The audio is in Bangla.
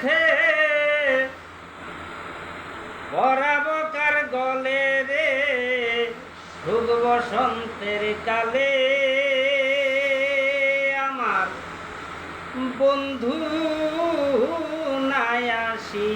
সুখে পরাবো কার গলে রে সুখ বসন্তের কালে আমার বন্ধু নাই আসি